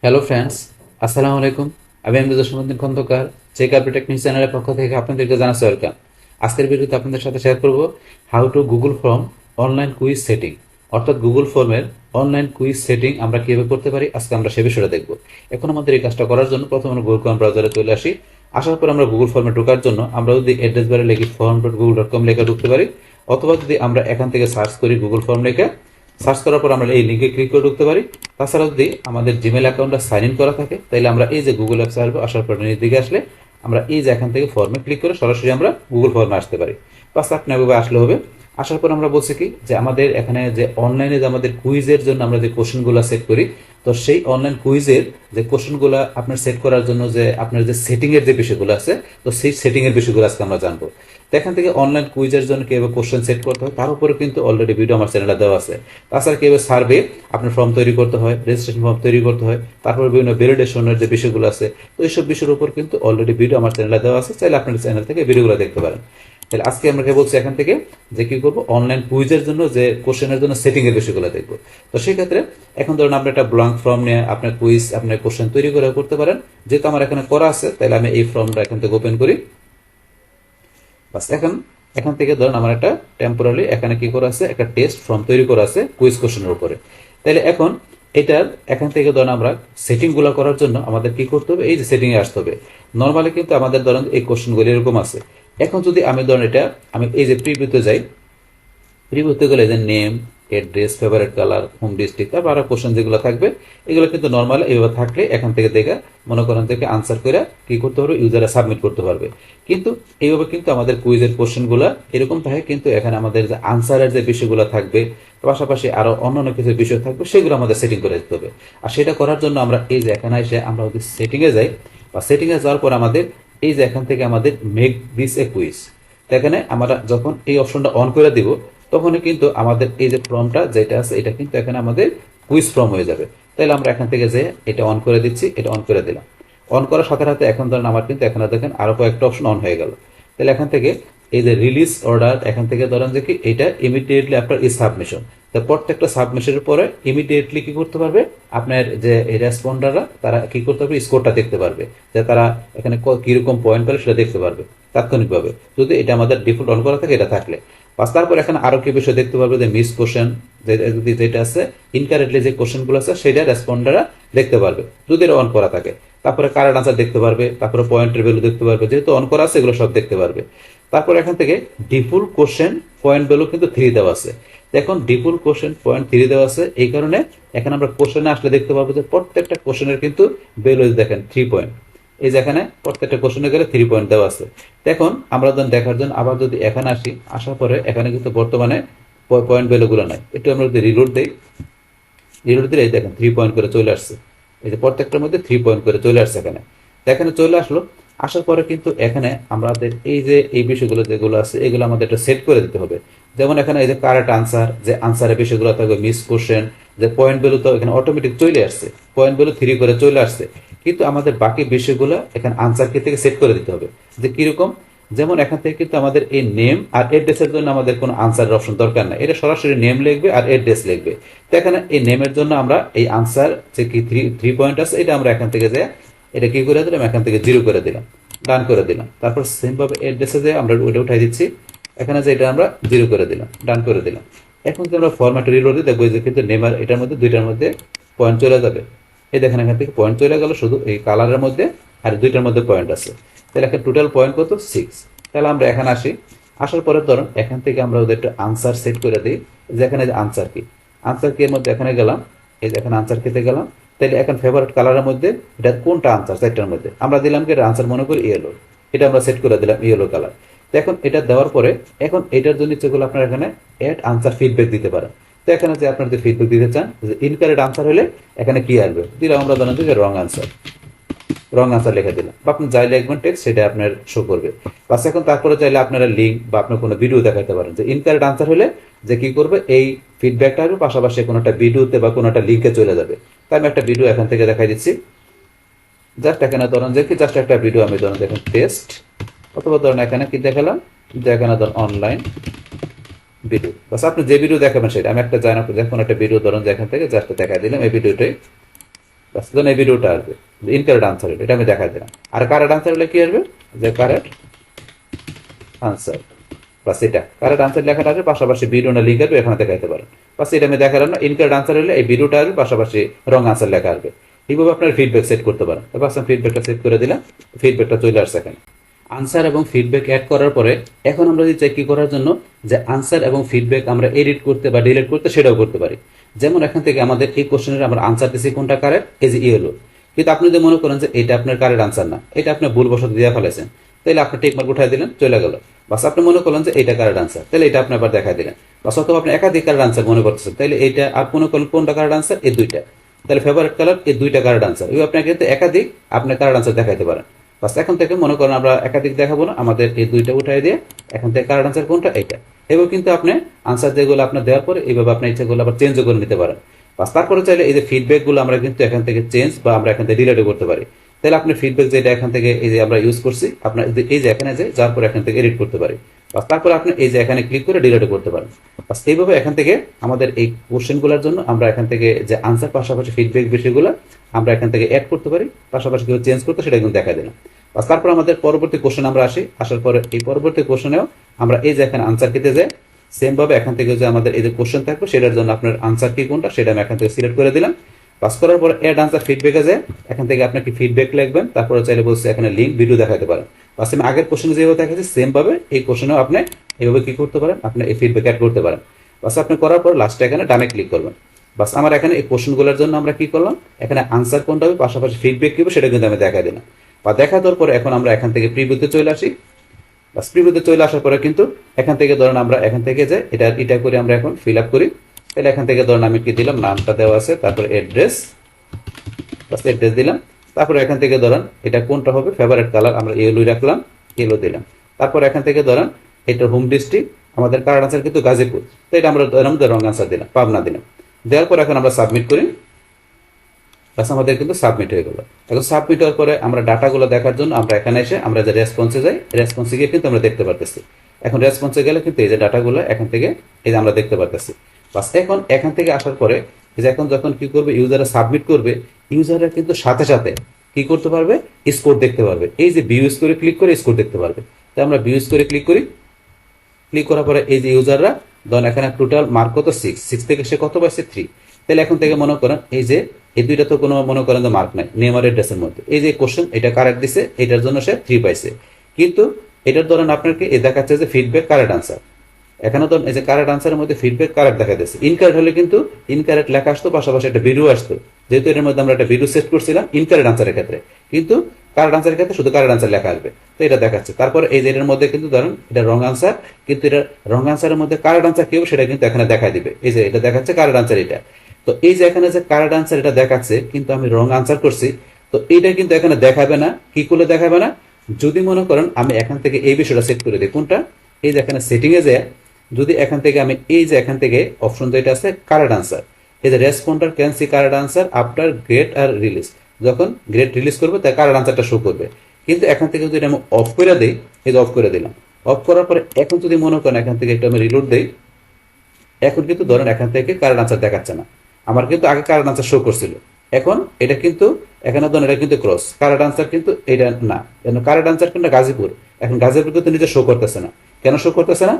Hello friends, আসসালামু আলাইকুম। আমি Jasimuddin Khandakar, check update technique চ্যানেলের পক্ষ থেকে আপনাদেরকে জানাচ্ছি ওয়েলকাম। আজকের ভিডিওতে আপনাদের সাথে শেয়ার করব how to Google form online quiz setting, অর্থাৎ গুগল ফর্মের অনলাইন কুইজ সেটিং আমরা কীভাবে করতে পারি আজকে আমরা সে বিষয়টা দেখব। এখন আমাদের এই কাজটা করার জন্য প্রথমে আমরা গুগল ক্রোম ব্রাউজারে চলে আসি। আসার পর আমরা গুগল ফর্মে ঢোকার জন্য আমরা যদি অ্যাড্রেস বারে লিখি form.google.com লেখা ঢুকতে পারি, অথবা যদি আমরা এখান থেকে সার্চ করি গুগল ফর্ম লেখা, সার্চ করার পর আমরা এই লিঙ্কে ক্লিক করে ঢুকতে পারি। তাছাড়া যদি আমাদের জিমেল অ্যাকাউন্টটা সাইন ইন করা থাকে তাহলে আমরা এই যে গুগল অ্যাপস আসবো, আসার পর নিচের দিকে আসলে আমরা এই যে এখান থেকে ফর্মে ক্লিক করে সরাসরি আমরা গুগল ফর্মে আসতে পারি। বাস আপনি এভাবে আসলে হবে। আসার পর আমরা বলছি কি যে আমাদের এখানে যে অনলাইনে যে আমাদের কুইজের জন্য আমরা যে কোশ্চেনগুলো সেট করি, তো সেই অনলাইন কুইজের যে কোশ্চেনগুলো আপনার সেট করার জন্য যে আপনার যে সেটিংয়ের যে বিষয়গুলো আছে, তো সেই সেটিংয়ের বিষয়গুলো আজকে আমরা জানবো। তো এখান থেকে অনলাইন কুইজের জন্য কীভাবে কোশ্চেন সেট করতে হয় তার উপরে কিন্তু অলরেডি ভিডিও আমার চ্যানেলে দেওয়া আছে। তাছাড়া কীভাবে সার্ভে আপনার ফর্ম তৈরি করতে হয়, রেজিস্ট্রেশন ফর্ম তৈরি করতে হয়, তারপর বিভিন্ন ভ্যালিডেশনের যে বিষয়গুলো আছে, তো এইসব বিষয়ের উপর কিন্তু অলরেডি ভিডিও আমার চ্যানেলে দেওয়া আছে, চাইলে আপনার চ্যানেল থেকে ভিডিওগুলো দেখতে পারেন। তাহলে আজকে আমরা বলছি এখান থেকে যে কি করবো, অনলাইন কুইজের জন্য যে কোশ্চেনের জন্য সেটিং এর বিষয়গুলো দেখবো। তো সেই ক্ষেত্রে এখন ধরুন আপনি একটা ব্ল্যাঙ্ক ফর্ম নিয়ে আপনার কুইজ আপনার কোশ্চেন তৈরি করে করতে পারেন। যেহেতু আমার এখানে করা আছে তাহলে আমি এই ফর্মটা এখান থেকে ওপেন করি। বাস এখন এখান থেকে ধরুন আমার একটা টেম্পোরারি এখানে কি করা আছে, একটা টেস্ট ফর্ম তৈরি করা আছে কুইজ কোশ্চেনের উপরে। তাহলে এখন এটার এখান থেকে ধরুন আমরা সেটিং গুলো করার জন্য আমাদের কি করতে হবে, এই যে সেটিং এ আসতে হবে। নর্মালি কিন্তু আমাদের ধরুন এই কোশ্চেনগুলো এরকম আছে। এখন যদি আমি ধরুন এটা আমি এই যে প্রিভিউতে যাই, প্রিভিউতে গেলে যে name, address, favourite colour, home district, তারপর আরো কোশ্চেন যেগুলো থাকবে এগুলো কিন্তু নর্মাল এইভাবে থাকলে এখান থেকে দেখে মনে করেন থেকে আনসার করে কি করতে পারবে, ইউজাররা সাবমিট করতে পারবে। কিন্তু এইভাবে কিন্তু আমাদের কুইজের কোশ্চেনগুলো এরকম থাকে, কিন্তু এখানে আমাদের যে আনসারের যে বিষয়গুলো থাকবে, পাশাপাশি আরো অন্যান্য কিছু বিষয় থাকবে, সেগুলো আমাদের সেটিং করে দিতে হবে। আর সেটা করার জন্য আমরা এই যে এখানে এসে আমরা যদি সেটিং এ যাই, বা সেটিং এ যাওয়ার পর আমাদের এই যে এখান থেকে আমাদের মেক দিস এ কুইজ, এখানে আমরা যখন এই অপশনটা অন করে দিব তখনই কিন্তু আমাদের এই যে ফর্মটা যেটা আছে এটা কিন্তু এখানে আমাদের কুইজ ফর্ম হয়ে যাবে। তাহলে আমরা এখান থেকে যে এটা অন করে দিচ্ছি, এটা অন করে দিলাম। অন করার সাথে সাথে এখন ধরেন আমার কিন্তু এখানে দেখেন আরো কয়েকটা অপশন অন হয়ে গেল। তাহলে এখান থেকে এই যে রিলিজ অর্ডার, এখান থেকে ধরেন যে কি এটা ইমিডিয়েটলি আপনার এই সাবমিশন, তো প্রত্যেকটা সাবমিশনের পরে ইমিডিয়েটলি কি করতে পারবে, আপনার যে রেসপন্ডাররা তারা কি করতে পারবে, স্কোরটা দেখতে পারবে, যে তারা এখানে কিরকম পয়েন্ট পেলে সেটা দেখতে পারবে তাৎক্ষণিকভাবে, যদি এটা আমাদের ডিফল্ট অন করা থাকে এটা থাকলে। বাস তারপর এখানে আরো কি বিষয় দেখতে পারবে, যে মিস কোশ্চেন যদি যেটা আছে ইনকারেক্টলি যে কোশ্চেনগুলো আছে সেটা রেসপন্ডাররা দেখতে পারবে যদি এটা অন করা থাকে। তারপরে কারেন্ট আনসার দেখতে পারবে, তারপরে পয়েন্টের ভ্যালু দেখতে পারবে, যেহেতু অন করা আছে এগুলো সব দেখতে পারবে। তারপর এখান থেকে ডিফল্ট কোশ্চেন পয়েন্ট ভ্যালু কিন্তু 3 দেওয়া আছে। এখন ডিফল্ট কোশ্চেন পয়েন্ট 3 দেওয়া আছে, এই কারণে এখানে আমরা কোশ্চেনে আসলে দেখতে পাবো যে প্রত্যেকটা কোশ্চেনের কিন্তু ভ্যালু দেখেন 3 পয়েন্ট। এই যে এখানে প্রত্যেকটা কোশ্চেনে গেলে 3 পয়েন্ট দেওয়া আছে। এখন আমরা যখন দেখার জন্য আবার যদি এখানে আসি, আসার পরে এখানে কিন্তু বর্তমানে পয়েন্ট ভ্যালু গুলো নাই। একটু আমরা যদি রিলোড দিই, রিলোড দিলে এই দেখেন 3 পয়েন্ট করে চলে আসছে। এই যে প্রত্যেকটার মধ্যে 3 পয়েন্ট করে চলে আসছে এখানে। এখানে চলে আসলো, আসার পরে কিন্তু এখানে আমাদের এই যে এই বিষয়গুলো যেগুলো আছে এগুলো আমাদের একটা সেট করে দিতে হবে। যেমন এখানে এই যে কারেক্ট আনসার, যে আনসারের বিষয়গুলো থাকবে, মিস কোশ্চেন, যে পয়েন্ট ভ্যালু তো এখানে অটোমেটিক চলে আসছে, পয়েন্ট ভ্যালু 3 করে চলে আসছে। কিন্তু আমাদের বাকি বিষয়গুলো এখানে আনসার কি থেকে সেট করে দিতে হবে, যে কিরকম। যেমন এখান থেকে কিন্তু আমাদের এই নেম আর অ্যাড্রেসের জন্য আমাদের কোনো আনসারের অপশন দরকার নাই, এটা সরাসরি নেম লিখবে আর অ্যাড্রেস লিখবে। তো এখানে এই নেমের জন্য আমরা এই আনসার যে কি 3 পয়েন্ট আছে এটা আমরা এখান থেকে যে এটা কি করে দিলাম, এখান থেকে 0 করে দিলাম, ডান করে দিলাম। তারপর সেম ভাবে অ্যাড্রেসে যে আমরা ওটা উঠাই দিচ্ছি, এখানে যে এটা আমরা 0 করে দিলাম, ডান করে দিলাম। এখন যদি আমরা ফরম্যাট রিলোড দিই দেখবো যে কিন্তু নেম আর এটার মধ্যে দুইটার মধ্যে পয়েন্ট চলে যাবে। এই দেখেন এখান থেকে পয়েন্ট চলে গেল শুধু এই কালারের মধ্যে, আর দুইটার মধ্যে পয়েন্ট আছে। তাহলে এখন টোটাল পয়েন্ট কত, 6। তাহলে আমরা এখানে আসি, আসার পরে ধরুন এখান থেকে আমরা ওদের একটা আনসার সেট করে দিই, যে এখানে যে আনসার কি, আনসার কি এর মধ্যে এখানে গেলাম, এই যে এখানে আনসার কিতে গেলাম। তাহলে এখন ফেভারিট কালারের মধ্যে এটা কোনটা আনসার, চারটার মধ্যে আমরা দিলাম কি আনসার মনে করি ইয়েলো, এটা আমরা সেট করে দিলাম ইয়েলো কালার। তো এখন এটা দেওয়ার পরে এখন এটার জন্য যেগুলো আপনারা এখানে এড আনসার ফিডব্যাক দিতে পারেন। তো এখানে যে আপনারা যে ফিডব্যাক দিতে চান, যে ইনকারেক্ট আনসার হলে এখানে কি আসবে, দিলাম আমরা জানেন যে রং আনসার, রং আনসার লিখে দিলাম, বা আপনি যাই লিখবেন টেক্সট সেটা আপনার শো করবে। বাস এখন তারপরে চাইলে আপনারা লিঙ্ক বা আপনার কোনো ভিডিও দেখাতে পারেন, যে ইনকারেক্ট আনসার হলে যে কি করবে, এই ফিডব্যাকটা আসবে পাশাপাশি কোনো একটা ভিডিওতে বা কোনো একটা লিঙ্কে চলে যাবে। তাই আমি একটা ভিডিও এখান থেকে দেখাই দিচ্ছি। জাস্ট এখানে ধরেন যে কি জাস্ট একটা ভিডিও আমি ধরেন দেখেন টেস্ট, অথবা ধরেন এখানে কি দেখালাম, যে এখানে ধরেন অনলাইন ভিডিও। বাস আপনি যে ভিডিও দেখাবেন সেটা আমি একটা জানা যে কোনো একটা ভিডিও ধরেন যে এখান থেকে জাস্ট দেখাই দিলাম এই ভিডিওটাই। ধরুন এই ভিডিওটা আসবে, ইনকারেক্ট আনসার এটা আমি দেখাই দিলাম। আর কারেক্ট আনসার হলে কি আসবে, যে কারেক্ট আনসার, বাস এটা কারেক্ট আনসার লেখাটা আসবে, পাশাপাশি ভিডিওটা লিঙ্ক আসবে, এখানে দেখাইতে পারেন। বাস এটা আমি দেখালাম না। ইনকারেক্ট আনসার হলে এই ভিডিওটা আসবে, পাশাপাশি রং আনসার লেখা আসবে। এইভাবে আপনার ফিডব্যাক সেট করতে পারেন। এবার আমি ফিডব্যাকটা সেট করে দিলাম, ফিডব্যাকটা চলে আসছে এখানে। আনসার এবং ফিডব্যাক অ্যাড করার পরে এখন আমরা যদি চাই কি করার জন্য, যে আনসার এবং ফিডব্যাক আমরা এডিট করতে বা ডিলিট করতে, সেটাও করতে পারি। যেমন এখান থেকে আমাদের এই কোশ্চেনের আমরা আনসার দিচ্ছি কোনটা কারেক্ট, এই যে হলো। কিন্তু আপনি যদি মনে করেন যে এটা আপনার কারেক্ট আনসার না, এটা আপনি ভুলবশত দিয়ে ফেলেছেন, তাহলে আপনি টিক মার্ক উঠাই দিলেন, চলে গেল। বাস আপনি মনে করলেন যে এটা কারেক্ট আনসার, তাহলে এটা আপনি আবার দেখাই দিলেন। বাস অথবা আপনি একাধিক কারেক্ট আনসার মনে করতেছেন, তাহলে এটা আর মনে করলেন কোনটা কারেক্ট আনসার, এই দুইটা, তাহলে ফেভারিট কালার এই দুইটা কারেক্ট আনসার। এই আপনাকে কিন্তু একাধিক আপনি কারেক্ট আনসার দেখাইতে পারেন। বাস এখন থেকে মনে করেন আমরা একাধিক দেখাবো না, আমাদের এই দুইটা উঠাই দিয়ে এখন থেকে কারেক্ট আনসার কোনটা, এইটা। এবার কিন্তু আপনি আনসার যেগুলো আপনার দেওয়ার পরে এইভাবে আপনি ইচ্ছাগুলো আবার চেঞ্জও করে নিতে পারেন। বাস তারপরে চাইলে এই যে ফিডব্যাক গুলো আমরা কিন্তু এখান থেকে চেঞ্জ বা আমরা এখান থেকে ডিলিটও করতে পারি। তাহলে আপনি ফিডব্যাক যেটা এখান থেকে এই যে আমরা ইউজ করছি, আপনার এই যে এখানে যে যার পরে এখান থেকে এডিট করতে পারি। বাস তারপরে আপনি এই যে এখানে ক্লিক করে ডিলিটও করতে পারেন। বাস এইভাবে এখান থেকে আমাদের এই কোশ্চেনগুলোর জন্য আমরা এখান থেকে যে আনসার পাশাপাশি ফিডব্যাক বিষয়গুলো আমরা এখান থেকে অ্যাড করতে পারি, পাশাপাশি কেউ চেঞ্জ করতে সেটা কিন্তু দেখা দিলাম। বাস তারপর আমাদের পরবর্তী কোশ্চেন আমরা আসি। আসার পরে এই পরবর্তী কোশ্চেনেও আমরা এই যে এখানে আনসার কিতে যাই, সেম ভাবে এখান থেকে যে আমাদের এই যে কোশ্চেন থাকবে সেটার জন্য আপনার আনসার কি কোনটা সেটা আমি এখান থেকে সিলেক্ট করে দিলাম। পাস করার পর অ্যাড আনসার ফিডব্যাকে যায়, এখান থেকে আপনি কি ফিডব্যাক লিখবেন, তারপরে চাইলে বলছে এখানে লিঙ্ক ভিডিও দেখাতে পারেন। বাস আমি আগের কোশ্চেনে যেভাবে দেখাচ্ছি সেম ভাবে এই কোশ্চেনেও আপনি এইভাবে কি করতে পারেন, আপনি এই ফিডব্যাক অ্যাড করতে পারেন। বাস আপনি করার পর লাস্টে এখানে ডানে ক্লিক করবেন। বাস আমার এখানে এই কোশ্চেনগুলোর জন্য আমরা কি করলাম, এখানে আনসার কোনটা হবে পাশাপাশি ফিডব্যাক কি হবে সেটা কিন্তু আমি দেখা দিলাম। বা দেখা দেওয়ার পরে এখন আমরা এখান থেকে প্রিভিউতে চলে আসি। বাস প্রিভিউতে চলে আসার পরে কিন্তু এখান থেকে ধরেন আমরা এখান থেকে যে এটা করে আমরা এখন ফিল আপ করি। তাহলে এখান থেকে ধরেন আমি কি দিলাম, নামটা দেওয়া আছে, তারপরে অ্যাড্রেস, বাস অ্যাড্রেস দিলাম। তারপরে এখান থেকে ধরেন এটা কোনটা হবে, ফেভারিট কালার আমরা ইয়েলো রাখলাম, ইয়েলো দিলাম। তারপর এখান থেকে ধরেন এটা হোম ডিস্ট্রিক্ট, আমাদের কারেন্ট আনসার কিন্তু গাজীপুর, তো এটা আমরা রং আনসার দিলাম, পাবনা দিলাম। দেওয়ার পর এখন আমরা সাবমিট করি। বাস আমাদের কিন্তু সাবমিট হয়ে গেল। এখন সাবমিট হওয়ার পরে আমরা ডাটাগুলো দেখার জন্য আমরা এখানে এসে আমরা যে রেসপন্সে যাই, রেসপন্সে গিয়ে কিন্তু আমরা দেখতে পারতেছি। এখন রেসপন্সে গেলে কিন্তু এই যে ডাটাগুলো এখান থেকে এই যে আমরা দেখতে পারতেছি। বাস এখন এখান থেকে আসার পরে এই যে এখন যখন কি করবে, ইউজাররা সাবমিট করবে, ইউজাররা কিন্তু সাথে সাথে কি করতে পারবে, স্কোর দেখতে পারবে। এই যে ভিউ স্কোরে ক্লিক করে স্কোর দেখতে পারবে। তাই আমরা ভিউ স্কোরে ক্লিক করি। ক্লিক করার পরে এই যে ইউজাররা ধরেন এখানে টোটাল মার্ক কত 6 থেকে সে কত পাইছে 3। তাহলে এখন থেকে মনে করেন এই যে এই দুইটা তো কোনো মনে করেন যে মার্ক নাই, নেম আর অ্যাড্রেসের মধ্যে এই যে কোশ্চেন এটা কারেক্ট দিছে, এটার জন্য সে 3 পাইছে। কিন্তু এটার ধরেন আপনাকে এই দেখাচ্ছে যে ফিডব্যাক কারেক্ট আনসার, এখানে ধরেন এই যে কারেক্ট আনসারের মধ্যে ফিডব্যাক কারেক্ট দেখা দিচ্ছে। ইনকারেক্ট হলে কিন্তু ইনকারেক্ট লেখা আসতো, পাশাপাশি একটা ভিডিও আসতো। যেহেতু এর মধ্যে আমরা একটা ভিডিও সেট করছিলাম ইনকারেক্ট আনসারের ক্ষেত্রে, কিন্তু কারেক্ট আনসারের ক্ষেত্রে শুধু কারেক্ট আনসার লেখা আসবে। তো এটা দেখাচ্ছে। তারপর এই যে এর মধ্যে কিন্তু ধরেন এটা রং আনসার, কিন্তু এটা রং আনসারের মধ্যে কারেক্ট আনসার কি হবে সেটা কিন্তু এখানে দেখা দিবে। এই যে এটা দেখাচ্ছে কারেক্ট আনসার এটা। তো এই যে এখানে যে কারেক্ট আনসার এটা দেখাচ্ছে, কিন্তু আমি রং আনসার করছি, তো এইটা কিন্তু এখানে দেখাবে না। কি করলে দেখাবে না, যদি মনে করেন আমি এখান থেকে এই বিষয়টা সেট করে দিই, কোনটা, এই যে এখানে সেটিং এ যায়, যদি এখান থেকে আমি এই যে এখান থেকে অপশন যেটা আছে কারেক্ট আনসার, এই যে responder can see correct answer after grade আর রিলিজ, যখন গ্রেড রিলিজ করবে তাই কারেক্ট আনসারটা শো করবে। কিন্তু এখান থেকে যদি আমি অফ করে দিই, এই যে অফ করে দিলাম, অফ করার পরে এখন যদি মনে করেন এখান থেকে একটু আমি রিলোড দিই, এখন কিন্তু ধরেন এখান থেকে কারেক্ট আনসার দেখাচ্ছে না। আমার কিন্তু আগে কারেক্ট আনসার শো করছিল, এখন এটা কিন্তু এখানে ধরেন এটা কিন্তু ক্রস, কারেক্ট আনসার কিন্তু এটা না, কারেক্ট আনসার কিন্তু গাজীপুর, এখন গাজীপুর কিন্তু নিজে শো করতেছে না। কেন শো করতেছে না,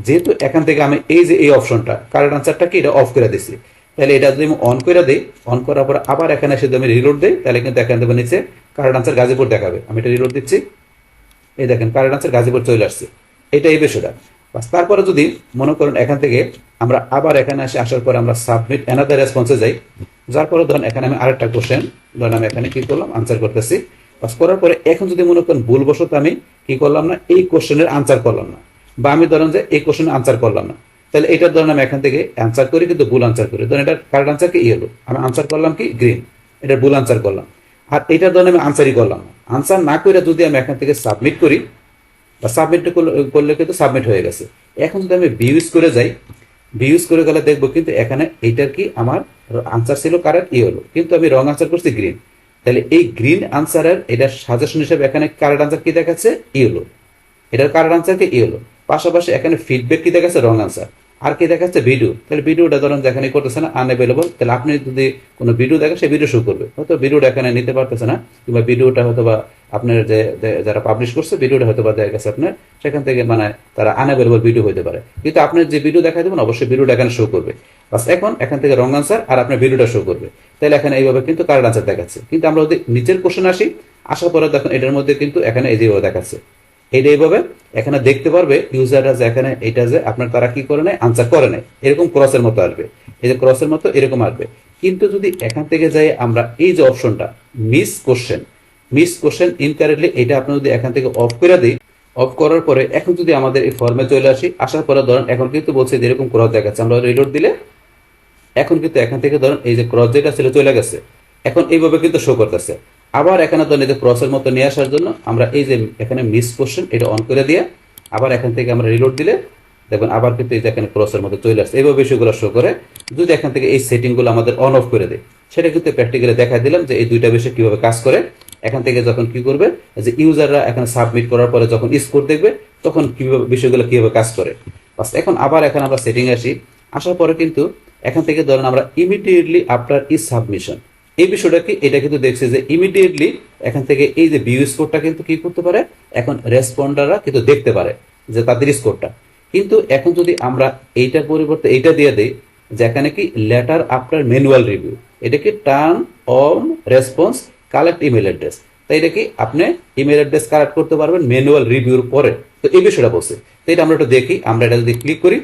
যেহেতু এখান থেকে আমি এই যে এই অপশনটা কারেক্ট আনসারটা কি এটা অফ করে দিছি। তাহলে এটা যদি আমি অন করে দিই, অন করার পর আবার এখানে এসে যদি আমি রিলোড দিই, তাহলে কিন্তু এখান থেকে নিচে কারেক্ট আনসার গাজীপুর দেখাবে। আমি এটা রিলোড দিচ্ছি, এই দেখেন কারেক্ট আনসার গাজীপুর চলে আসছে। এটা এই বিষয়টা। বাস তারপরে যদি মনে করেন এখান থেকে আমরা আবার এখানে আসার পরে আমরা সাবমিট অ্যানাদার রেসপন্সে যাই, যার পরে ধরেন এখানে আমি আরেকটা কোশ্চেন ধরেন আমি এখানে কি করলাম, আনসার করতেছি। বাস করার পরে এখন যদি মনে করেন ভুলবশত আমি কি করলাম না, এই কোশ্চেনের আনসার করলাম না, বা আমি ধরেন যে এই কোশ্চেনের আনসার করলাম না, তাহলে এটার ধরেন আমি এখান থেকে অ্যান্সার করি কিন্তু ভুল আনসার করি। ধরেন এটার কারেক্ট আনসার কি ইয়েলো, আমি আনসার করলাম কি গ্রিন, এটার ভুল আনসার করলাম। আর এটার ধরেন আমি আনসারই করলাম না, আনসার না করে যদি আমি এখান থেকে সাবমিট করি, বা সাবমিট করলে কিন্তু সাবমিট হয়ে গেছে। এখন যদি আমি ভিউজ করে যাই, ভিউজ করে গেলে দেখবো কিন্তু এখানে এইটার কি আমার আনসার ছিল কারেক্ট ইয়েলো, কিন্তু আমি রং আনসার করছি গ্রিন। তাহলে এই গ্রিন আনসারের এটার সাজেশন হিসেবে এখানে কারেক্ট আনসার কি দেখাচ্ছে ইয়েলো, এটার কারেক্ট আনসার কি ইয়েলো, পাশাপাশি এখানে ফিডব্যাক কি দেখাচ্ছে রং আনসার। আর কি দেখাচ্ছে ভিডিও, তাহলে ভিডিওটা ধরেন যেখানে করতেছে না আনঅ্যাভেলেবল, তাহলে আপনি যদি কোনো ভিডিও দেখেন সেই ভিডিও শো করবে, হয়তো ভিডিওটা এখানে নিতে পারতেছে না, কিংবা ভিডিওটা হয়তো বা আপনার যারা পাবলিশ করছে ভিডিওটা হয়তো বা দেখা গেছে আপনার সেখান থেকে মানে তারা আনঅ্যাভেলেবল ভিডিও হতে পারে, কিন্তু আপনার যে ভিডিও দেখাই দেবেন অবশ্যই ভিডিওটা এখানে শো করবে। বাস এখন এখান থেকে রং আনসার আর আপনার ভিডিওটা শো করবে, তাহলে এখানে এইভাবে কিন্তু কারেক্ট আনসার দেখাচ্ছে। কিন্তু আমরা যদি নিচের কোশ্চেন আসি, আসার পরে দেখুন এটার মধ্যে কিন্তু এখানে এই যেভাবে দেখাচ্ছে, এটা এইভাবে এখানে দেখতে পারবে ইউজাররা যে এখানে এটা যে আপনার তারা কি করে নেয়, আনসার করে নেয়, এরকম ক্রসের মতো আসবে, এই যে ক্রসের মতো এরকম আসবে। কিন্তু যদি এখান থেকে যাই আমরা এই যে অপশনটা মিস কোশ্চেন ইনকারেক্টলি, এটা আপনি যদি এখান থেকে অফ করে দিই, অফ করার পরে এখন যদি আমাদের এই ফর্মে চলে আসি, আসার পরে ধরেন এখন কিন্তু বলছে যে এরকম ক্রস দেখাচ্ছে, আমরা রিলোড দিলে এখন কিন্তু এখান থেকে ধরেন এই যে ক্রস যেটা ছিল চলে গেছে, এখন এইভাবে কিন্তু শো করতেছে। আবার এখানে ধরেন এই যে ক্রসের মতো নিয়ে আসার জন্য আমরা এই যে এখানে মিস কোশ্চেন এটা অন করে দিয়ে আবার এখান থেকে আমরা রিলোড দিলে দেখবেন আবার কিন্তু এই যে এখানে ক্রসের মতো চলে আসছে, এইভাবে বিষয়গুলো শো করে। যদি এখান থেকে এই সেটিংগুলো আমাদের অন অফ করে দেয়, সেটা কিন্তু প্র্যাকটিক্যালি দেখা দিলাম যে এই দুইটা বিষয় কিভাবে কাজ করে। এখান থেকে যখন কি করবে যে ইউজাররা এখানে সাবমিট করার পরে যখন স্কোর দেখবে তখন কিভাবে বিষয়গুলো কিভাবে কাজ করে। বাস এখন আবার এখানে আমরা সেটিং আসি, আসার পরে কিন্তু এখান থেকে ধরেন আমরা ইমিডিয়েটলি আফটার ই সাবমিশন, এই বিষয়টা কি এটা কিন্তু দেখছে যে ইমিডিয়েটলি এখান থেকে এই যে ভিউ স্কোরটা কিন্তু কি করতে পারে, এখন রেসপন্ডাররা কিন্তু দেখতে পারে যে তাদের স্কোরটা। কিন্তু এখন যদি আমরা এইটার পরিবর্তে এইটা দিয়ে দিই যেখানে কি লেটার আফটার ম্যানুয়াল রিভিউ, এটা কি turn on response collect email address, তাই এটা কি আপনি ইমেল অ্যাড্রেস কালেক্ট করতে পারবেন ম্যানুয়াল রিভিউর পরে। তো এই বিষয়টা বলছে, তো এটা আমরা একটু দেখি, আমরা এটা যদি ক্লিক করি,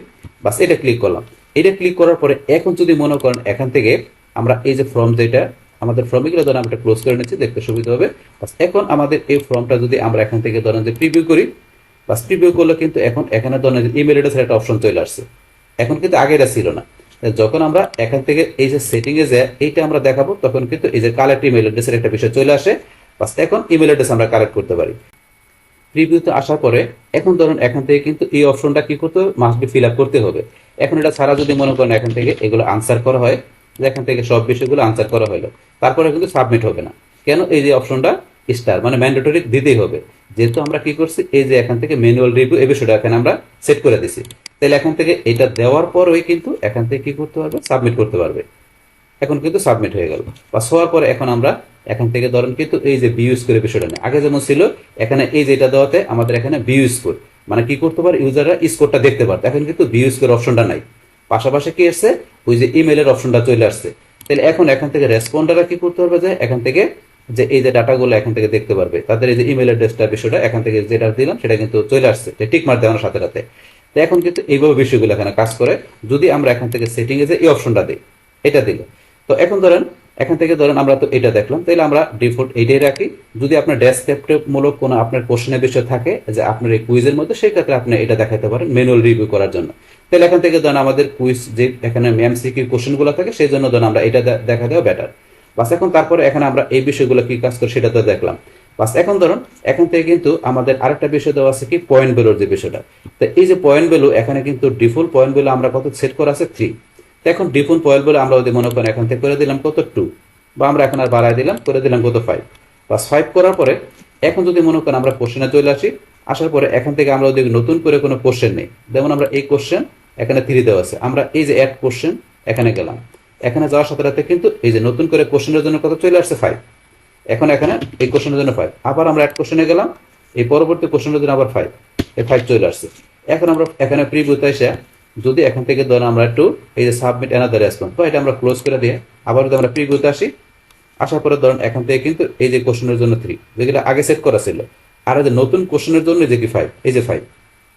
বাস এটা ক্লিক করলাম। এটা ক্লিক করার পরে এখন যদি মনে করেন এখান থেকে আমরা এই যে ফর্ম যেটা আমাদের ফর্মগুলো ধরেন আমরা ক্লোজ করে নিচ্ছি, দেখতে সুবিধা হবে। বাস এখন আমাদের এই ফর্মটা যদি আমরা এখান থেকে ধরেন যে প্রিভিউ করি, বাস প্রিভিউ করলে কিন্তু এখন এখানে ধরেন ইমেল অ্যাড্রেসের একটা অপশন চলে আসছে, এখন কিন্তু আগে এটা ছিল না। যখন আমরা এখান থেকে এই যে সেটিং এ যায় এইটা আমরা দেখাবো, তখন কিন্তু এই যে কালেক্ট ইমেল অ্যাড্রেসের একটা বিষয় চলে আসে। বাস এখন ইমেল অ্যাড্রেস আমরা কালেক্ট করতে পারি। প্রিভিউতে আসার পরে এখন ধরুন এখান থেকে কিন্তু এই অপশনটা কি করতে হবে, মাস্ট বি ফিল আপ করতে হবে। এখন এটা ছাড়া যদি মনে করেন এখান থেকে এগুলো আনসার করা হয়, যে এখান থেকে সব বিষয়গুলো আনসার করা হলো, তারপরে কিন্তু সাবমিট হবে না। কেন, এই যে অপশনটা স্টার মানে ম্যান্ডেটরি দিতেই হবে, যেহেতু আমরা কি করছি এই যে এখান থেকে ম্যানুয়াল রিভিউ এই বিষয়টা এখানে আমরা সেট করে দিছি। তাহলে এখান থেকে এটা দেওয়ার পরই কিন্তু এখান থেকে কি করতে পারবে, সাবমিট করতে পারবে। এখন কিন্তু সাবমিট হয়ে গেল। পাস হওয়ার পরে এখন আমরা এখান থেকে ধরেন কিন্তু এই যে ভিউ স্কোর বিষয়টা নেই, আগে যেমন ছিল এখানে এই যেটা দেওয়াতে আমাদের এখানে ভিউ স্কোর মানে কি করতে পারে ইউজাররা স্কোরটা দেখতে পারত, এখন কিন্তু ভিউ স্কোর অপশনটা নাই, পাশাপাশি কি আসছে ওই যে ইমেলের অপশনটা চলে আসছে। তাহলে এখন এখান থেকে রেসপন্ডাররা কি করতে পারবে, যে এখান থেকে যে এই যে ডাটাগুলো এখান থেকে দেখতে পারবে, তাদের এই যে ইমেল অ্যাড্রেসটা বিষয়টা এখান থেকে যেটা দিলাম সেটা কিন্তু চলে আসছে, টিক মার দেওয়ার সাথে সাথে। তো এখন কিন্তু এইভাবে বিষয়গুলো এখানে কাজ করে। যদি আমরা এখান থেকে সেটিং এ যে এই অপশনটা দিই, এটা দিল, তো এখন ধরেন এখান থেকে ধরেন আমরা তো এটা দেখলাম, তাহলে আমরা ডিফল্ট এইটাই রাখি। যদি আপনার ডেসক্রিপটিভ মূলক কোনো আপনার কোশ্চেনের বিষয় থাকে যে আপনার এই কুইজের মধ্যে, সেই ক্ষেত্রে আপনি এটা দেখাতে পারেন ম্যানুয়াল রিভিউ করার জন্য। তাহলে এখান থেকে ধরেন আমাদের কুইজ যে এখানে এমসিকিউ কোশ্চেনগুলো থাকে সেই জন্য ধরেন আমরা এটা দেখা দেওয়া বেটার। বাস এখন তারপরে এখানে আমরা এই বিষয়গুলো কি কাজ করে সেটা তো দেখলাম। বাস এখন ধরুন এখান থেকে কিন্তু আমাদের আরেকটা বিষয় দেওয়া আছে কি পয়েন্ট ভ্যালুর যে বিষয়টা। তো এই যে পয়েন্ট ভ্যালু এখানে কিন্তু ডিফল্ট পয়েন্ট ভ্যালু আমরা কত সেট করা আছে 3। এখন ডিফল্ট পয়েন্ট ভ্যালু আমরা যদি মনে করেন এখান থেকে করে দিলাম কত 2, বা আমরা এখন আর বাড়াই দিলাম করে দিলাম কত 5। বাস 5 করার পরে এখন যদি মনে করেন আমরা কোশ্চেনে চলে আসি, আসার পরে এখান থেকে আমরা যদি নতুন করে কোনো কোশ্চেন নেই, যেমন আমরা এই কোশ্চেন এখানে 3 দেওয়া আছে, আমরা এই যে অ্যাড কোশ্চেন এখানে গেলাম, এখানে যাওয়ার সাথে সাথে কিন্তু এই যে নতুন করে কোশ্চেনের জন্য কত চলে আসছে 5। এখন এখানে এই কোশ্চেনের জন্য 5, আবার আমরা অ্যাড কোশ্চেনে গেলাম, এই পরবর্তী কোশ্চেনের জন্য আবার 5, এই 5 চলে আসছে। এখন আমরা এখানে প্রিভিউতে এসে যদি এখান থেকে ধরুন আমরা একটু এই যে সাবমিট অ্যানাদার রেসপন্স, তো এটা আমরা ক্লোজ করে দিয়ে আবার যদি আমরা প্রিভিউতে আসি, আসার পরে ধরুন এখান থেকে কিন্তু এই যে কোশ্চেনের জন্য 3 যেগুলো আগে সেট করা ছিল, আর এই যে নতুন কোশ্চেনের জন্য যে কি 5, এই যে 5,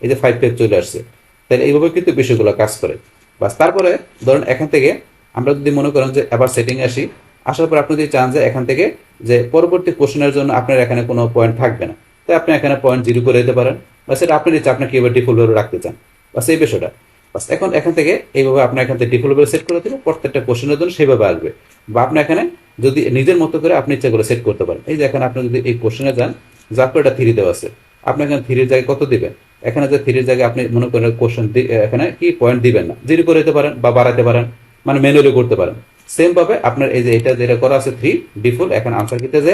এই যে 5 পেজ চলে আসছে। তাহলে এইভাবে কিন্তু বিষয়গুলো কাজ করে। বাস তারপরে ধরুন এখান থেকে আমরা যদি মনে করেন যে আবার সেটিং আসি, আসার পর আপনি যদি চান যে এখান থেকে যে পরবর্তী কোশ্চেনের জন্য আপনার এখানে কোনো পয়েন্ট থাকবে না, তাই আপনি এখানে পয়েন্ট 0 করে দিতে পারেন, বা সেটা আপনার ইচ্ছা আপনি কিভাবে ডিফল্ট ভ্যালু রাখতে চান, বাস এই বিষয়টা। বাস এখন এখান থেকে এইভাবে আপনি এখান থেকে ডিফল্ট ভ্যালু সেট করে দিলে প্রত্যেকটা কোশ্চেনের জন্য সেইভাবে আসবে। বা আপনি এখানে যদি নিজের মতো করে আপনি ইচ্ছা করে সেট করতে পারেন। এই যে এখানে আপনি যদি এই কোশ্চেনে যান, যার পর এটা 3 দেওয়া আছে, আপনি এখানে 3 জায়গায় কত দিবেন, এখানে যে 3 জায়গায় আপনি মনে করেন কোশ্চেন এখানে কি পয়েন্ট দিবেন না, 0 করে দিতে পারেন বা বাড়াতে পারেন, মানে ম্যানুয়ালি করতে পারেন। সেম ভাবে আপনার এই যে এটা যেটা করা আছে 3 ডিফল্ট, এখন আনসার কিতে যে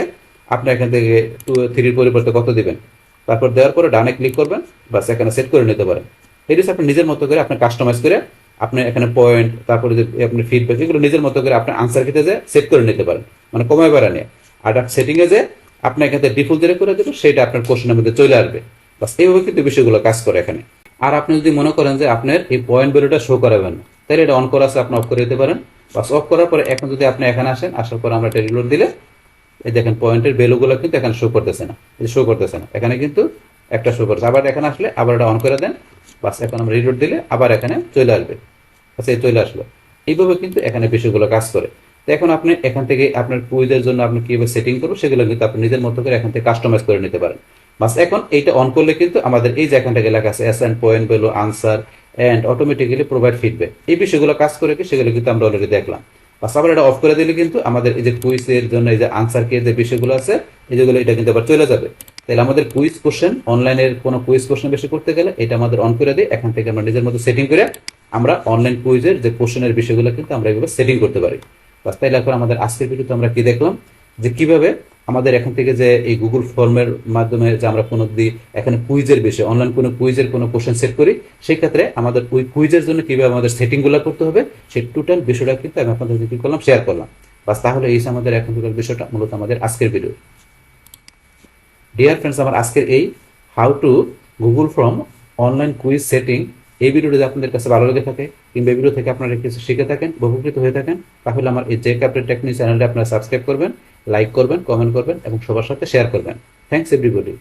আপনি এখান থেকে 3 এর পরিবর্তে কত দিবেন, তারপর দেওয়ার পরে ডানে ক্লিক করবেন, বাস এখানে সেট করে নিতে পারেন। এটা হচ্ছে আপনি নিজের মতো করে আপনি কাস্টমাইজ করে আপনি এখানে পয়েন্ট, তারপরে যে আপনি ফিডব্যাক, এগুলো নিজের মতো করে আপনি আনসার ক্ষেত্রে যে সেট করে নিতে পারেন, মানে কমায় বাড়া নিয়ে। আর সেটিংয়ে যে আপনি এখানে ডিফল্ট দিয়ে করে দেবেন, সেটা আপনার কোশ্চেনের মধ্যে চলে আসবে। বাস এইভাবে কিন্তু বিষয়গুলো কাজ করে এখানে। আর আপনি যদি মনে করেন যে আপনার এই পয়েন্ট ভ্যালুটা শো করাবেন না, তাহলে এটা অন করা আছে, আপনি অফ করে দিতে পারেন। বাস অফ করার পরে এখন যদি আপনি এখানে আসেন, আসার পর আমরা এটা রিলোড দিলে এই দেখেন পয়েন্টের ভ্যালুগুলো কিন্তু এখানে শো করতেছে না, শো করতেছে না, এখানে কিন্তু একটা শো করছে। আবার এখানে আসলে আবার এটা অন করে দেন, বাস এখন আমরা রিলোড দিলে আবার এখানে চলে আসবে। আচ্ছা, এই চলে আসলো। এইভাবে কিন্তু এখানে বিষয়গুলো কাজ করে। তো এখন আপনি এখান থেকে আপনার কুইজের জন্য আপনি কিভাবে সেটিং করবো সেগুলো কিন্তু আপনি নিজের মতো করে এখান থেকে কাস্টমাইজ করে নিতে পারেন। বাস এখন এইটা অন করলে কিন্তু আমাদের এই যে এখান থেকে লেখা আছে assign point value answer and automatically provide feedback, এই বিষয়গুলো কাজ করে কি সেগুলো কিন্তু আমরা অলরেডি দেখলাম। বাস আবার এটা অফ করে দিলে কিন্তু আমাদের এই যে কুইজের জন্য এই যে আনসার কে যে বিষয়গুলো আছে এই যেগুলো, এটা কিন্তু আবার চলে যাবে। তাহলে আমাদের কুইজ কোশ্চেন, অনলাইনের কোনো কুইজ কোশ্চেন বেশি করতে গেলে এটা আমাদের অন করে দিই, এখান থেকে আমরা নিজের মতো সেটিং করে আমরা অনলাইন কুইজের যে কোশ্চেনের বিষয়গুলো কিন্তু আমরা এভাবে সেটিং করতে পারি। বাস তাইলে এখন আমাদের আজকের ভিডিওতে আমরা কি দেখলাম, যে কিভাবে আমাদের এখান থেকে যে এই গুগল ফর্মের মাধ্যমে যে আমরা কোনো এখানে কুইজের বিষয়, অনলাইন কোনো কুইজের কোনো কোশ্চেন সেট করি, সেই ক্ষেত্রে আমাদের ওই কুইজের জন্য কিভাবে আমাদের সেটিংগুলো করতে হবে সেই টোটাল বিষয়টা কিন্তু আমি আপনাদের কি করলাম, শেয়ার করলাম। বাস তাহলে এই আমাদের এখনকার বিষয়টা মূলত আমাদের আজকের ভিডিও। ডিয়ার ফ্রেন্ডস, আমার আজকের এই how to Google form online quiz setting এই ভিডিওটি যদি আপনাদের কাছে ভালো লেগে থাকে কিংবা এই ভিডিও থেকে আপনারা কিছু শিখে থাকেন, উপকৃত হয়ে থাকেন, তাহলে আমার এই জে ক্যাপ্টেন টেকনিক চ্যানেলটি আপনারা সাবস্ক্রাইব করবেন, লাইক করবেন, কমেন্ট করবেন এবং সবার সাথে শেয়ার করবেন। Thanks everybody.